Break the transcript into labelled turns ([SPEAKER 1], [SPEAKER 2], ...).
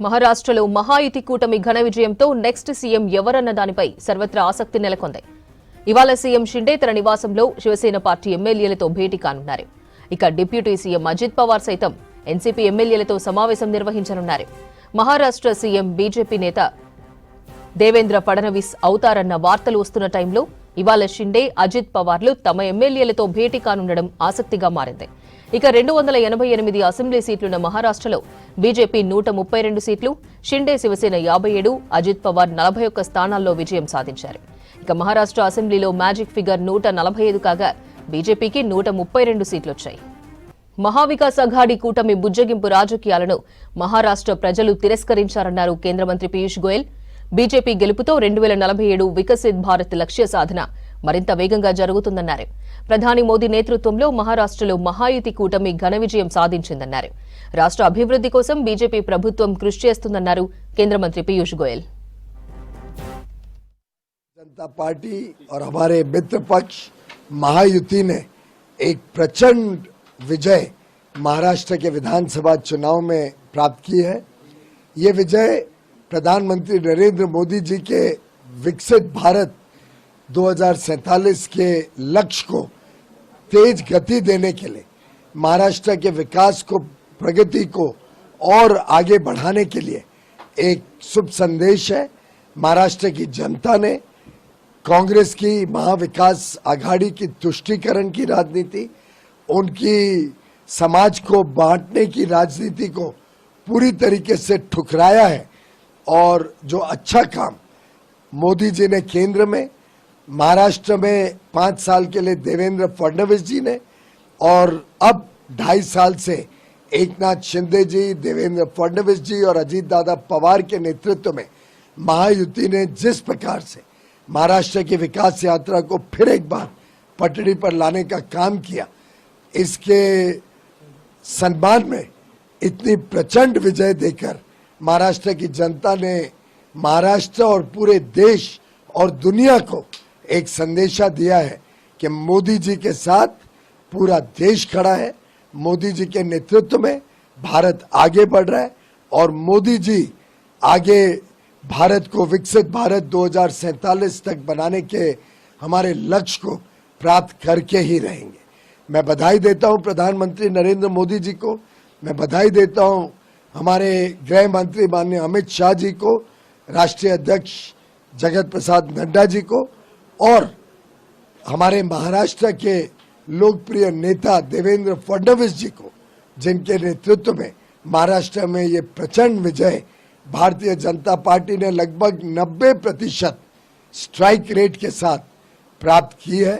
[SPEAKER 1] మహారాష్ట్రలో మహాయుతి కూటమి ఘన విజయంతో నెక్స్ట్ సీఎం ఎవరన్న దానిపై సర్వత్రా ఆసక్తి నెలకొంది. ఇవాళ సీఎం షిండే తన నివాసంలో శివసేన పార్టీ ఎమ్మెల్యేలతో భేటీ కానున్నారు. ఇక డిప్యూటీ సీఎం అజిత్ పవార్ సైతం ఎన్సీపీ ఎమ్మెల్యేలతో సమావేశం నిర్వహించనున్నారు. మహారాష్ట్ర సీఎం బీజేపీ నేత దేవేంద్ర ఫడ్నవీస్ అవుతారన్న వార్తలు వస్తున్న టైంలో ఇవాళ షిండే, అజిత్ పవార్లు తమ ఎమ్మెల్యేలతో భేటీ కానుండడం ఆసక్తిగా మారింది. ఇక 288 అసెంబ్లీ సీట్లున్న మహారాష్ట్రలో బీజేపీ 132 సీట్లు, షిండే శివసేన 57, అజిత్ పవార్ 41 స్థానాల్లో విజయం సాధించారు. ఇక మహారాష్ట్ర అసెంబ్లీలో మ్యాజిక్ ఫిగర్ 145 కాగా బీజేపీకి 132 సీట్లొచ్చాయి. మహావికాస్ అఘాడీ కూటమి బుజ్జగింపు రాజకీయాలను మహారాష్ట్ర ప్రజలు తిరస్కరించారన్నారు కేంద్ర మంత్రి పీయూష్ గోయల్. బీజేపీ గెలుపుతో 2047 వికసిత్ భారత్ లక్ష్య సాధన మరింత వేగంగా జరుగుతుందన్నారు. ప్రధాని మోదీ నేతృత్వంలో మహారాష్ట్రలో మహాయుతి కూటమి ఘన విజయం సాధించిందన్నారు. రాష్ట్ర అభివృద్ధి కోసం బీజేపీ ప్రభుత్వం కృషి చేస్తుందన్నారు కేంద్ర మంత్రి పీయూష్ గోయల్.
[SPEAKER 2] जनता पार्टी और हमारे मित्र पक्ष महायुति ने एक प्रचंड विजय महाराष्ट्र के विधानसभा चुनाव में प्राप्त की है। ये विजय प्रधानमंत्री नरेंद्र मोदी जी के विकसित भारत 2047 के लक्ष्य को तेज गति देने के लिए, महाराष्ट्र के विकास को, प्रगति को और आगे बढ़ाने के लिए एक शुभ संदेश है। महाराष्ट्र की जनता ने कांग्रेस की महाविकास आघाड़ी की तुष्टीकरण की राजनीति, उनकी समाज को बांटने की राजनीति को पूरी तरीके से ठुकराया है। और जो अच्छा काम मोदी जी ने केंद्र में, महाराष्ट्र में 5 साल के लिए देवेंद्र फडणवीस जी ने, और अब 2.5 साल से एकनाथ शिंदे जी, देवेंद्र फडणवीस जी और अजीत दादा पवार के नेतृत्व में महायुति ने जिस प्रकार से महाराष्ट्र की विकास यात्रा को फिर एक बार पटड़ी पर लाने का काम किया, इसके सम्मान में इतनी प्रचंड विजय देकर महाराष्ट्र की जनता ने महाराष्ट्र और पूरे देश और दुनिया को एक संदेशा दिया है कि मोदी जी के साथ पूरा देश खड़ा है। मोदी जी के नेतृत्व में भारत आगे बढ़ रहा है और मोदी जी आगे भारत को विकसित भारत 2047 तक बनाने के हमारे लक्ष्य को प्राप्त करके ही रहेंगे। मैं बधाई देता हूं प्रधानमंत्री नरेंद्र मोदी जी को, मैं बधाई देता हूं हमारे गृह मंत्री माननीय अमित शाह जी को, राष्ट्रीय अध्यक्ष जगत प्रसाद नड्डा जी को और हमारे महाराष्ट्र के लोकप्रिय नेता देवेंद्र फडणवीस जी को, जिनके नेतृत्व में महाराष्ट्र में ये प्रचंड विजय भारतीय जनता पार्टी ने लगभग 90% स्ट्राइक रेट के साथ प्राप्त की है।